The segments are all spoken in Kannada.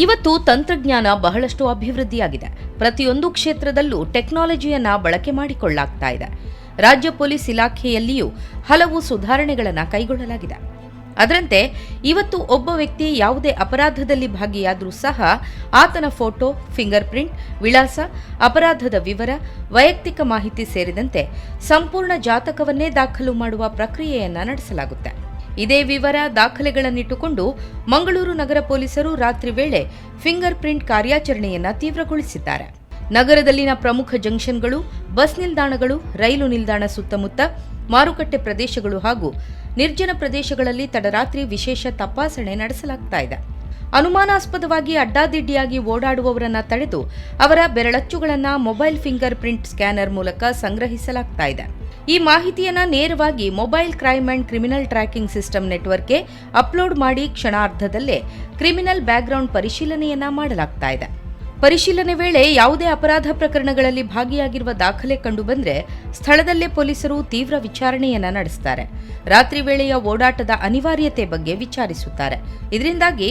ಇವತ್ತು ತಂತ್ರಜ್ಞಾನ ಬಹಳಷ್ಟು ಅಭಿವೃದ್ಧಿಯಾಗಿದೆ. ಪ್ರತಿಯೊಂದು ಕ್ಷೇತ್ರದಲ್ಲೂ ಟೆಕ್ನಾಲಜಿಯನ್ನ ಬಳಕೆ ಮಾಡಿಕೊಳ್ಳಲಾಗ್ತಾ ಇದೆ. ರಾಜ್ಯ ಪೊಲೀಸ್ ಇಲಾಖೆಯಲ್ಲಿಯೂ ಹಲವು ಸುಧಾರಣೆಗಳನ್ನು ಕೈಗೊಳ್ಳಲಾಗಿದೆ. ಅದರಂತೆ ಇವತ್ತು ಒಬ್ಬ ವ್ಯಕ್ತಿ ಯಾವುದೇ ಅಪರಾಧದಲ್ಲಿ ಭಾಗಿಯಾದರೂ ಸಹ ಆತನ ಫೋಟೋ, ಫಿಂಗರ್ ಪ್ರಿಂಟ್, ವಿಳಾಸ, ಅಪರಾಧದ ವಿವರ, ವೈಯಕ್ತಿಕ ಮಾಹಿತಿ ಸೇರಿದಂತೆ ಸಂಪೂರ್ಣ ಜಾತಕವನ್ನೇ ದಾಖಲು ಮಾಡುವ ಪ್ರಕ್ರಿಯೆಯನ್ನು ನಡೆಸಲಾಗುತ್ತೆ. ಇದೇ ವಿವರ ದಾಖಲೆಗಳನ್ನಿಟ್ಟುಕೊಂಡು ಮಂಗಳೂರು ನಗರ ಪೊಲೀಸರು ರಾತ್ರಿ ವೇಳೆ ಫಿಂಗರ್ ಪ್ರಿಂಟ್ ಕಾರ್ಯಾಚರಣೆಯನ್ನು ತೀವ್ರಗೊಳಿಸಿದ್ದಾರೆ. ನಗರದಲ್ಲಿನ ಪ್ರಮುಖ ಜಂಕ್ಷನ್ಗಳು, ಬಸ್ ನಿಲ್ದಾಣಗಳು, ರೈಲು ನಿಲ್ದಾಣ ಸುತ್ತಮುತ್ತ, ಮಾರುಕಟ್ಟೆ ಪ್ರದೇಶಗಳು ಹಾಗೂ ನಿರ್ಜನ ಪ್ರದೇಶಗಳಲ್ಲಿ ತಡರಾತ್ರಿ ವಿಶೇಷ ತಪಾಸಣೆ ನಡೆಸಲಾಗ್ತಾ ಇದೆ. ಅನುಮಾನಾಸ್ಪದವಾಗಿ ಅಡ್ಡಾದಿಡ್ಡಿಯಾಗಿ ಓಡಾಡುವವರನ್ನ ತಡೆದು ಅವರ ಬೆರಳಚ್ಚುಗಳನ್ನು ಮೊಬೈಲ್ ಫಿಂಗರ್ ಪ್ರಿಂಟ್ ಸ್ಕ್ಯಾನರ್ ಮೂಲಕ ಸಂಗ್ರಹಿಸಲಾಗ್ತಾ ಇದೆ. ಈ ಮಾಹಿತಿಯನ್ನು ನೇರವಾಗಿ mobile crime and criminal tracking system ನೆಟ್ವರ್ಕ್ಗೆ ಅಪ್ಲೋಡ್ ಮಾಡಿ ಕ್ಷಣಾರ್ಧದಲ್ಲೇ ಕ್ರಿಮಿನಲ್ ಬ್ಯಾಕ್ಗ್ರೌಂಡ್ ಪರಿಶೀಲನೆಯನ್ನ ಮಾಡಲಾಗ್ತಾ ಇದೆ. ಪರಿಶೀಲನೆ ವೇಳೆ ಯಾವುದೇ ಅಪರಾಧ ಪ್ರಕರಣಗಳಲ್ಲಿ ಭಾಗಿಯಾಗಿರುವ ದಾಖಲೆ ಕಂಡುಬಂದರೆ ಸ್ಥಳದಲ್ಲೇ ಪೊಲೀಸರು ತೀವ್ರ ವಿಚಾರಣೆಯನ್ನ ನಡೆಸುತ್ತಾರೆ. ರಾತ್ರಿ ವೇಳೆಯ ಓಡಾಟದ ಅನಿವಾರ್ಯತೆ ಬಗ್ಗೆ ವಿಚಾರಿಸುತ್ತಾರೆ. ಇದರಿಂದಾಗಿ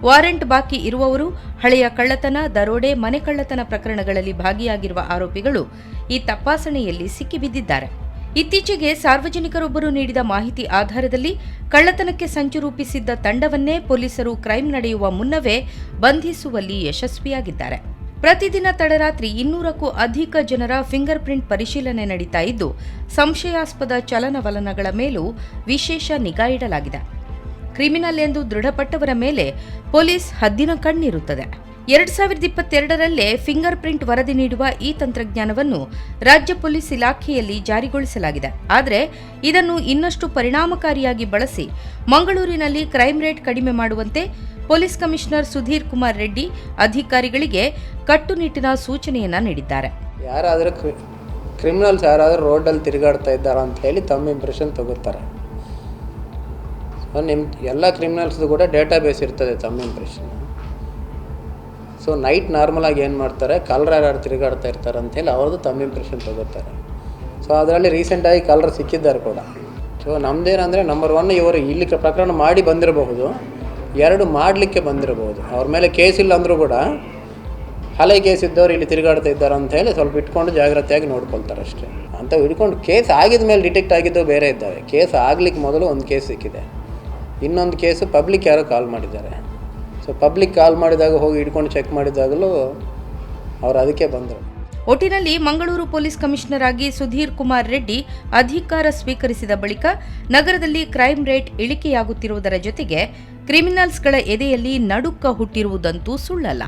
ವಾರೆಂಟ್ ಬಾಕಿ ಇರುವವರು, ಹಳೆಯ ಕಳ್ಳತನ, ದರೋಡೆ, ಮನೆ ಕಳ್ಳತನ ಪ್ರಕರಣಗಳಲ್ಲಿ ಭಾಗಿಯಾಗಿರುವ ಆರೋಪಿಗಳು ಈ ತಪಾಸಣೆಯಲ್ಲಿ ಸಿಕ್ಕಿಬಿದ್ದಿದ್ದಾರೆ. ಇತ್ತೀಚೆಗೆ ಸಾರ್ವಜನಿಕರೊಬ್ಬರು ನೀಡಿದ ಮಾಹಿತಿ ಆಧಾರದಲ್ಲಿ ಕಳ್ಳತನಕ್ಕೆ ಸಂಚು ರೂಪಿಸಿದ್ದ ತಂಡವನ್ನೇ ಪೊಲೀಸರು ಕ್ರೈಂ ನಡೆಯುವ ಮುನ್ನವೇ ಬಂಧಿಸುವಲ್ಲಿ ಯಶಸ್ವಿಯಾಗಿದ್ದಾರೆ. ಪ್ರತಿದಿನ ತಡರಾತ್ರಿ 200ಕ್ಕೂ ಅಧಿಕ ಜನರ ಫಿಂಗರ್ ಪ್ರಿಂಟ್ ಪರಿಶೀಲನೆ ನಡೀತಾ ಇದ್ದು, ಸಂಶಯಾಸ್ಪದ ಚಲನವಲನಗಳ ಮೇಲೂ ವಿಶೇಷ ನಿಗಾ ಇಡಲಾಗಿದೆ. ಕ್ರಿಮಿನಲ್ ಎಂದು ದೃಢಪಟ್ಟವರ ಮೇಲೆ ಪೊಲೀಸ್ ಹದ್ದಿನ ಕಣ್ಣಿರುತ್ತದೆ. 2022ರಲ್ಲೇ ಫಿಂಗರ್ ಪ್ರಿಂಟ್ ವರದಿ ನೀಡುವ ಈ ತಂತ್ರಜ್ಞಾನವನ್ನು ರಾಜ್ಯ ಪೊಲೀಸ್ ಇಲಾಖೆಯಲ್ಲಿ ಜಾರಿಗೊಳಿಸಲಾಗಿದೆ. ಆದರೆ ಇದನ್ನು ಇನ್ನಷ್ಟು ಪರಿಣಾಮಕಾರಿಯಾಗಿ ಬಳಸಿ ಮಂಗಳೂರಿನಲ್ಲಿ ಕ್ರೈಂ ರೇಟ್ ಕಡಿಮೆ ಮಾಡುವಂತೆ ಪೊಲೀಸ್ ಕಮಿಷನರ್ ಸುಧೀರ್ ಕುಮಾರ್ ರೆಡ್ಡಿ ಅಧಿಕಾರಿಗಳಿಗೆ ಕಟ್ಟುನಿಟ್ಟಿನ ಸೂಚನೆಯನ್ನ ನೀಡಿದ್ದಾರೆ. ಯಾರಾದರೂ ಕ್ರಿಮಿನಲ್ಸ್ ಯಾರಾದರೂ ರೋಡಲ್ಲಿ ತಿರುಗಾಡ್ತಾ ಇದ್ದಾರಾ ಅಂತ ಹೇಳಿ ತಮ್ಮ ಇಂಪ್ರೆಷನ್ ತಗೋತಾರೆ. ನಿಮ್ಮ ಎಲ್ಲ ಕ್ರಿಮಿನಲ್ಸ್ದು ಕೂಡ ಡೇಟಾ ಬೇಸ್ ಇರ್ತದೆ ತಮ್ಮ ಇಂಪ್ರೆಷನ್. ಸೊ ನೈಟ್ ನಾರ್ಮಲಾಗಿ ಏನು ಮಾಡ್ತಾರೆ, ಕಳ್ಳರು ಯಾರು ತಿರುಗಾಡ್ತಾ ಇರ್ತಾರೆ ಅಂಥೇಳಿ ಅವ್ರದ್ದು ತಮ್ಮ ಇಂಪ್ರೆಷನ್ ತಗೋತಾರೆ. ಸೊ ಅದರಲ್ಲಿ ರೀಸೆಂಟಾಗಿ ಕಳ್ಳರು ಸಿಕ್ಕಿದ್ದಾರೆ ಕೂಡ. ಸೊ ನಮ್ಮದೇನಂದರೆ ನಂಬರ್ 1 ಇವರು ಇಲ್ಲಿ ಪ್ರಕರಣ ಮಾಡಿ ಬಂದಿರಬಹುದು, 2 ಮಾಡಲಿಕ್ಕೆ ಬಂದಿರಬಹುದು. ಅವ್ರ ಮೇಲೆ ಕೇಸ್ ಇಲ್ಲ ಅಂದರೂ ಕೂಡ ಹಳೆ ಕೇಸ್ ಇದ್ದವ್ರು ಇಲ್ಲಿ ತಿರುಗಾಡ್ತಾ ಇದ್ದಾರೆ ಅಂಥೇಳಿ ಸ್ವಲ್ಪ ಇಟ್ಕೊಂಡು ಜಾಗ್ರತೆಯಾಗಿ ನೋಡ್ಕೊಳ್ತಾರೆ ಅಷ್ಟೇ. ಅಂತ ಹಿಡ್ಕೊಂಡು ಕೇಸ್ ಆಗಿದ ಮೇಲೆ ಡಿಟೆಕ್ಟ್ ಆಗಿದ್ದವು ಬೇರೆ ಇದ್ದಾವೆ. ಕೇಸ್ ಆಗಲಿಕ್ಕೆ ಮೊದಲು ಒಂದು ಕೇಸ್ ಸಿಕ್ಕಿದೆ, ಇನ್ನೊಂದು ಕೇಸು ಪಬ್ಲಿಕ್ ಯಾರೋ ಕಾಲ್ ಮಾಡಿದ್ದಾರೆ. ಸೊ ಪಬ್ಲಿಕ್ ಕಾಲ್ ಮಾಡಿದಾಗ ಹೋಗಿ ಹಿಡ್ಕೊಂಡು ಚೆಕ್ ಮಾಡಿದಾಗಲೂ ಅವರು ಅದಕ್ಕೆ ಬಂದರು. ಒಟ್ಟಿನಲ್ಲಿ ಮಂಗಳೂರು ಪೊಲೀಸ್ ಕಮಿಷನರ್ ಆಗಿ ಸುಧೀರ್ ಕುಮಾರ್ ರೆಡ್ಡಿ ಅಧಿಕಾರ ಸ್ವೀಕರಿಸಿದ ಬಳಿಕ ನಗರದಲ್ಲಿ ಕ್ರೈಂ ರೇಟ್ ಇಳಿಕೆಯಾಗುತ್ತಿರುವುದರ ಜೊತೆಗೆ ಕ್ರಿಮಿನಲ್ಸ್ಗಳ ಎದೆಯಲ್ಲಿ ನಡುಕ ಹುಟ್ಟಿರುವುದಂತೂ ಸುಳ್ಳಲ್ಲ.